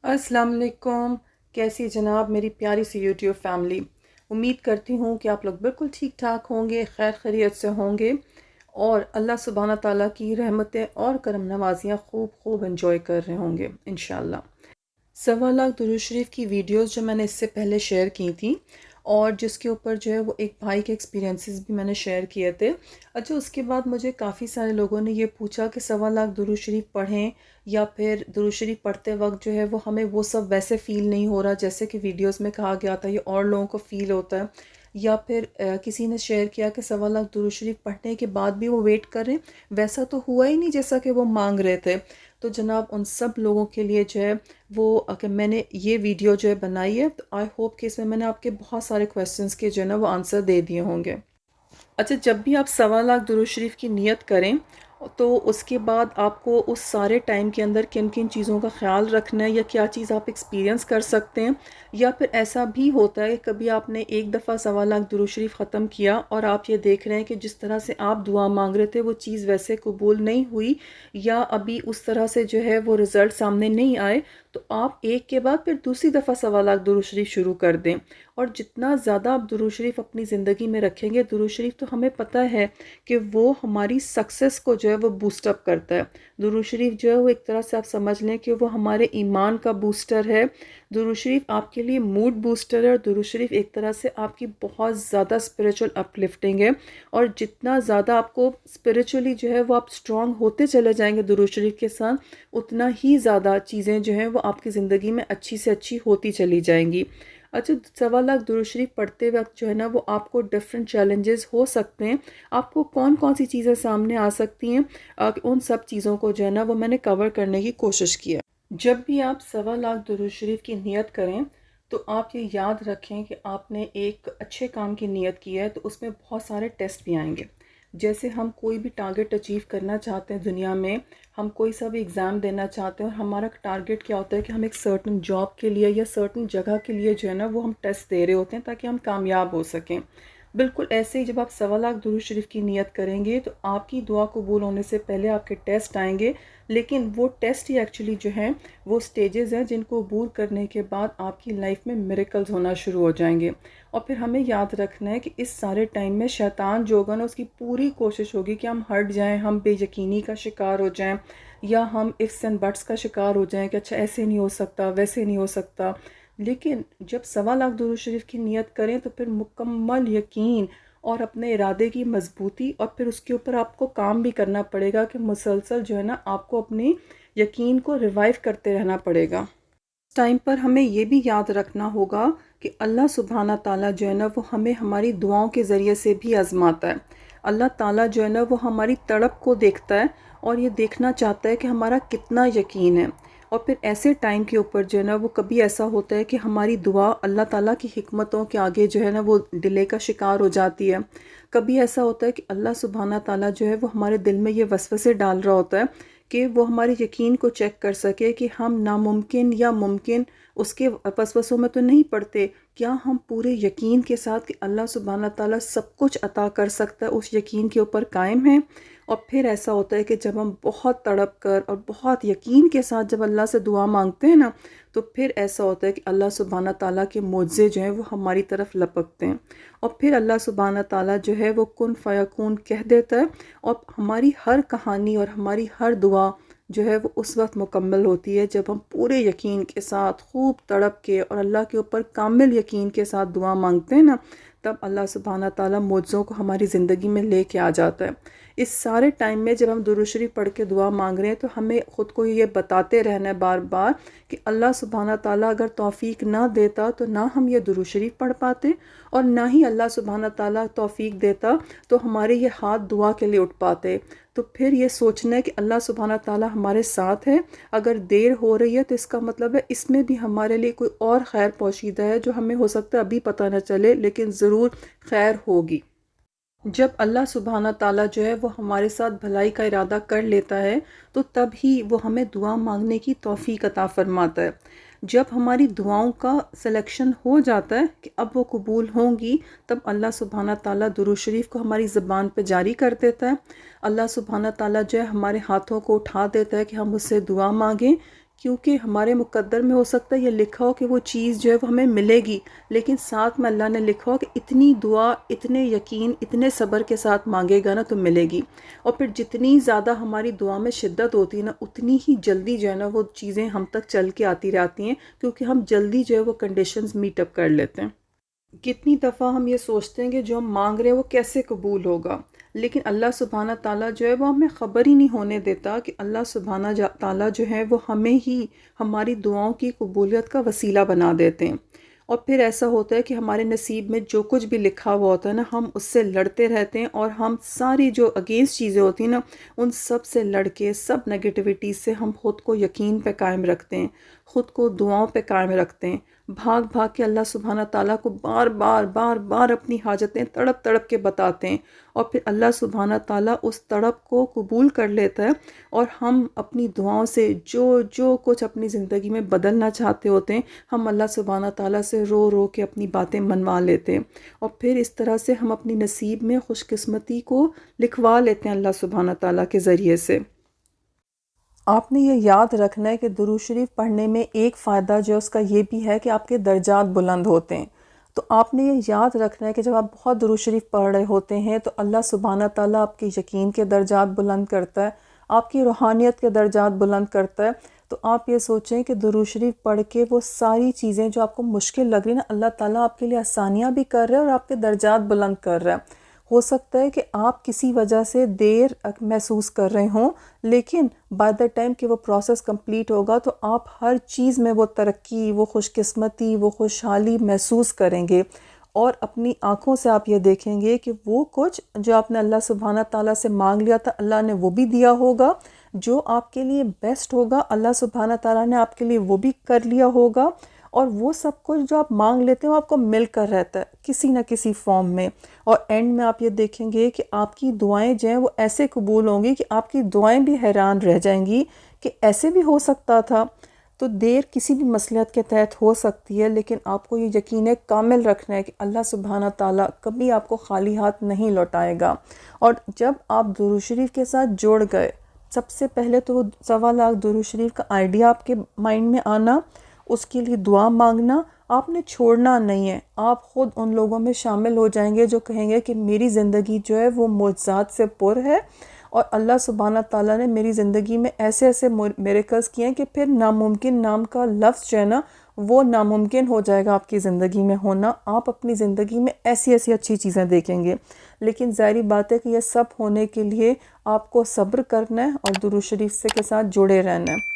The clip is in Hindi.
अस्सलाम वालेकुम। कैसी जनाब मेरी प्यारी सी यूट्यूब फैमिली। उम्मीद करती हूँ कि आप लोग बिल्कुल ठीक ठाक होंगे, खैर खैरियत से होंगे और अल्लाह सुब्हाना ताला की रहमतें और करम नवाजियाँ खूब खूब एंजॉय कर रहे होंगे इंशाल्लाह। 1.25 लाख दुरूद शरीफ की वीडियोस जो मैंने इससे पहले शेयर की थी और जिसके ऊपर जो है वो एक भाई के एक्सपीरियंसेस भी मैंने शेयर किए थे। अच्छा, उसके बाद मुझे काफ़ी सारे लोगों ने ये पूछा कि 1.25 लाख दुरूद शरीफ पढ़ें या फिर दुरूद शरीफ पढ़ते वक्त जो है वो हमें वो सब वैसे फ़ील नहीं हो रहा जैसे कि वीडियोस में कहा गया था, ये और लोगों को फ़ील होता है। या फिर किसी ने शेयर किया कि 1.25 लाख दुरूद शरीफ पढ़ने के बाद भी वो वेट करें, वैसा तो हुआ ही नहीं जैसा कि वो मांग रहे थे। तो जनाब उन सब लोगों के लिए जो है वो अगर मैंने ये वीडियो जो है बनाई है, तो आई होप कि इसमें मैंने आपके बहुत सारे क्वेश्चंस के जो है ना वो आंसर दे दिए होंगे। अच्छा, जब भी आप 1.25 लाख दुरूद शरीफ की नियत करें तो उसके बाद आपको उस सारे टाइम के अंदर किन किन चीज़ों का ख्याल रखना है या क्या चीज़ आप एक्सपीरियंस कर सकते हैं। या फिर ऐसा भी होता है कि कभी आपने एक दफ़ा 1.25 लाख दुरूद शरीफ ख़त्म किया और आप ये देख रहे हैं कि जिस तरह से आप दुआ मांग रहे थे वो चीज़ वैसे कबूल नहीं हुई या अभी उस तरह से जो है वो रिज़ल्ट सामने नहीं आए, तो आप एक के बाद फिर दूसरी दफ़ा 1.25 लाख दुरूद शरीफ शुरू कर दें। और जितना ज़्यादा आप दुरूद शरीफ अपनी ज़िंदगी में रखेंगे, दुरूद शरीफ तो हमें पता है कि वो हमारी सक्सेस को जो है वो बूस्ट अप करता है। दुरूद शरीफ जो है वो एक तरह से आप समझ लें कि वो हमारे ईमान का बूस्टर है। दुरूद शरीफ आपके लिए मूड बूस्टर है और दुरूद शरीफ एक तरह से आपकी बहुत ज़्यादा स्पिरिचुअल अपलिफ्टिंग है। और जितना ज़्यादा आपको स्पिरिचुअली जो है वो आप स्ट्रॉन्ग होते चले जाएंगे दुरूद शरीफ के साथ, उतना ही ज़्यादा चीज़ें जो हैं वो आपकी ज़िंदगी में अच्छी से अच्छी होती चली जाएंगी। अच्छा, 1.25 लाख दुरूद शरीफ पढ़ते वक्त जो है ना वो आपको डिफरेंट चैलेंजेस हो सकते हैं। आपको कौन कौन सी चीज़ें सामने आ सकती हैं, उन सब चीज़ों को जो है ना वो मैंने कवर करने की कोशिश की है। जब भी आप 1.25 लाख दुरूद शरीफ की नियत करें तो आप ये याद रखें कि आपने एक अच्छे काम की नियत की है, तो उसमें बहुत सारे टेस्ट भी आएंगे। जैसे हम कोई भी टारगेट अचीव करना चाहते हैं दुनिया में, हम कोई सा भी एग्ज़ाम देना चाहते हैं और हमारा टारगेट क्या होता है कि हम एक सर्टन जॉब के लिए या सर्टन जगह के लिए जो है ना वो हम टेस्ट दे रहे होते हैं ताकि हम कामयाब हो सकें। बिल्कुल ऐसे ही जब आप 1.25 लाख दुरूद शरीफ की नियत करेंगे तो आपकी दुआ कबूल होने से पहले आपके टेस्ट आएंगे। लेकिन वो टेस्ट ही एक्चुअली जो हैं वो स्टेजेस हैं जिनको अबूर करने के बाद आपकी लाइफ में मिरेकल्स होना शुरू हो जाएंगे। और फिर हमें याद रखना है कि इस सारे टाइम में शैतान जो होगा ना उसकी पूरी कोशिश होगी कि हम हट जाएं, हम बेयकीनी का शिकार हो जाएं या हम इफ्स एंड बट्स का शिकार हो जाएं कि अच्छा ऐसे नहीं हो सकता, वैसे नहीं हो सकता। लेकिन जब 1.25 लाख दुरूद शरीफ की नियत करें तो फिर मुकम्मल यकीन और अपने इरादे की मजबूती और फिर उसके ऊपर आपको काम भी करना पड़ेगा कि मुसलसल जो है ना आपको अपनी यकीन को रिवाइव करते रहना पड़ेगा। टाइम पर हमें ये भी याद रखना होगा कि अल्लाह सुब्हाना ताला जो है ना वो हमें हमारी दुआओं के ज़रिए से भी आजमाता है। अल्लाह ताला जो है ना वो हमारी तड़प को देखता है और ये देखना चाहता है कि हमारा कितना यकीन है। और फिर ऐसे टाइम के ऊपर जो है ना वो कभी ऐसा होता है कि हमारी दुआ अल्लाह ताला की हिकमतों के आगे जो है ना वो डिले का शिकार हो जाती है। कभी ऐसा होता है कि अल्लाह सुब्हाना ताला जो है वो हमारे दिल में ये वसवसे डाल रहा होता है कि वो हमारे यकीन को चेक कर सके कि हम नामुमकिन या मुमकिन उसके वसवसों में तो नहीं पड़ते। क्या हम पूरे यकीन के साथ कि अल्लाह सुब्हाना ताला सब कुछ अता कर सकता है उस यकीन के ऊपर कायम हैं। और फिर ऐसा होता है कि जब हम बहुत तड़प कर और बहुत यकीन के साथ जब अल्लाह से दुआ मांगते हैं ना, तो फिर ऐसा होता है कि अल्लाह सुब्हाना ताला के मुआज़े जो हैं वो हमारी तरफ लपकते हैं और फिर अल्लाह सुब्हाना ताला जो है वो कुन फ़यकून कह देता है और हमारी हर कहानी और हमारी हर दुआ जो है वो उस वक्त मुकम्मल होती है जब हम पूरे यकीन के साथ खूब तड़प के और अल्लाह के ऊपर कामिल यकीन के साथ दुआ मांगते हैं ना, तब अल्लाह सुब्हाना ताला मुआज़ों को हमारी ज़िंदगी में लेके आ जाता है। इस सारे टाइम में जब हम दुरूद शरीफ पढ़ के दुआ मांग रहे हैं तो हमें ख़ुद को ये बताते रहना है बार बार कि अल्लाह सुब्हाना ताला अगर तौफ़ीक ना देता तो ना हम ये दुरूद शरीफ पढ़ पाते और ना ही अल्लाह सुब्हाना ताला तौफ़ीक देता तो हमारे ये हाथ दुआ के लिए उठ पाते। तो फिर ये सोचना है कि अल्लाह सुब्हाना ताला हमारे साथ है। अगर देर हो रही है तो इसका मतलब है इसमें भी हमारे लिए कोई और खैर पोशीदा है जो हमें हो सकता है अभी पता न चले, लेकिन ज़रूर खैर होगी। जब अल्लाह सुब्हाना ताला जो है वो हमारे साथ भलाई का इरादा कर लेता है तो तब ही वो हमें दुआ मांगने की तौफ़ीक अता फ़रमाता है। जब हमारी दुआओं का सिलेक्शन हो जाता है कि अब वो कबूल होंगी, तब अल्लाह सुब्हाना ताला दुरूद शरीफ को हमारी ज़बान पे जारी कर देता है। अल्लाह सुब्हाना ताला जो है हमारे हाथों को उठा देता है कि हम उससे दुआ मांगें, क्योंकि हमारे मुकद्दर में हो सकता है ये लिखा हो कि वो चीज़ जो है वो हमें मिलेगी, लेकिन साथ में अल्लाह ने लिखा हो कि इतनी दुआ, इतने यकीन, इतने सब्र के साथ मांगेगा ना तो मिलेगी। और फिर जितनी ज़्यादा हमारी दुआ में शिद्दत होती है ना, उतनी ही जल्दी जो है ना वो चीज़ें हम तक चल के आती रहती हैं, क्योंकि हम जल्दी जो है वो कंडीशंस मीट अप कर लेते हैं। कितनी दफ़ा हम ये सोचते हैं कि जो हम मांग रहे हैं वो कैसे कबूल होगा, लेकिन अल्लाह सुब्हाना ताला जो है वो हमें ख़बर ही नहीं होने देता कि अल्लाह सुब्हाना ताला जो है वो हमें ही हमारी दुआओं की कबूलियत का वसीला बना देते हैं। और फिर ऐसा होता है कि हमारे नसीब में जो कुछ भी लिखा हुआ होता है ना, हम उससे लड़ते रहते हैं, और हम सारी जो अगेंस्ट चीज़ें होती हैं ना, उन सब से लड़ के, सब नेगेटिविटी से हम ख़ुद को यकीन पे कायम रखते हैं, ख़ुद को दुआओं पे कायम रखते हैं, भाग भाग के अल्लाह सुब्हाना ताला को बार बार बार बार अपनी हाजतें तड़प तड़प के बताते हैं। और फिर अल्लाह सुब्हाना ताला उस तड़प को कबूल कर लेता है, और हम अपनी दुआओं से जो जो कुछ अपनी ज़िंदगी में बदलना चाहते होते हैं, हम अल्लाह सुब्हाना ताला से रो रो के अपनी बातें मनवा लेते हैं। और फिर इस तरह से हम अपनी नसीब में खुशकिस्मती को लिखवा लेते हैं अल्लाह सुब्हाना ताला के ज़रिए से। आपने ये याद रखना है कि दुरूद शरीफ पढ़ने में एक फ़ायदा जो है उसका ये भी है कि आपके दर्जात बुलंद होते हैं। तो आपने ये याद रखना है कि जब आप बहुत दुरूद शरीफ पढ़ रहे होते हैं तो अल्लाह सुब्हाना ताला आपके यकीन के दर्जात बुलंद करता है, आपकी रूहानियत के दर्जात बुलंद करता है। तो आप ये सोचें कि दुरूद शरीफ पढ़ के वो सारी चीज़ें जो आपको मुश्किल लग रही हैं ना, अल्लाह ताला आपके लिए आसानियाँ भी कर रहा है और आपके दर्जात बुलंद कर रहा है। हो सकता है कि आप किसी वजह से देर महसूस कर रहे हों, लेकिन बाय द टाइम कि वो प्रोसेस कंप्लीट होगा तो आप हर चीज़ में वो तरक्की, वो खुशकिस्मती, वो खुशहाली महसूस करेंगे। और अपनी आँखों से आप ये देखेंगे कि वो कुछ जो आपने अल्लाह सुब्हाना ताला से मांग लिया था, अल्लाह ने वो भी दिया होगा। जो आपके लिए बेस्ट होगा, अल्लाह सुब्हाना ताला ने आपके लिए वो भी कर लिया होगा। और वो सब कुछ जो आप मांग लेते हो आपको मिल कर रहता है किसी न किसी फॉर्म में। और एंड में आप ये देखेंगे कि आपकी दुआएं जो हैं वो ऐसे कबूल होंगी कि आपकी दुआएं भी हैरान रह जाएंगी कि ऐसे भी हो सकता था। तो देर किसी भी मसलियत के तहत हो सकती है, लेकिन आपको ये यकीन कामिल रखना है कि अल्लाह सुब्हाना ताला कभी आपको खाली हाथ नहीं लौटाएगा। और जब आप दुरूद शरीफ के साथ जुड़ गए, सबसे पहले तो वो 1.25 लाख दुरूद शरीफ का आइडिया आपके माइंड में आना, उसके लिए दुआ मांगना, आपने छोड़ना नहीं है। आप ख़ुद उन लोगों में शामिल हो जाएंगे जो कहेंगे कि मेरी ज़िंदगी जो है वो मुअज्ज़ात से पुर है, और अल्लाह सुब्हाना ताला ने मेरी ज़िंदगी में ऐसे ऐसे मिरेकल्स किए हैं कि फिर नामुमकिन नाम का लफ्ज़ जो है ना वो नामुमकिन हो जाएगा आपकी ज़िंदगी में होना। आप अपनी ज़िंदगी में ऐसी ऐसी अच्छी चीज़ें देखेंगे। लेकिन ज़ाहिर बात है कि यह सब होने के लिए आपको सब्र करना है और दुरूद शरीफ से के साथ जुड़े रहना है।